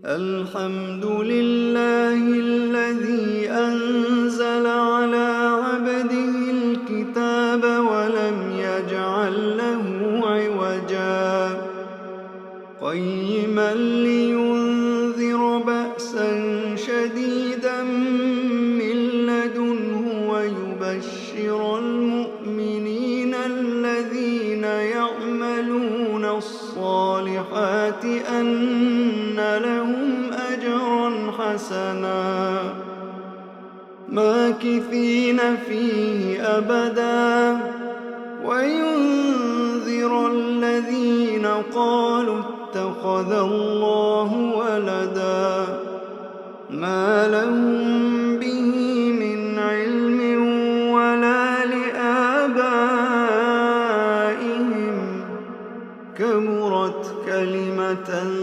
الحمد لله الذي أنزل على عبده الكتاب ولم يجعل له عوجا قيما لينذر بأسا شديدا من لدنه ويبشر المؤمنين الذين يعملون الصالحات أن لهم أجرا حسنا ماكثين فيه أبدا وينذر الذين قالوا اتخذ الله ولدا ما لهم به من علم ولا لآبائهم كبرت كلمة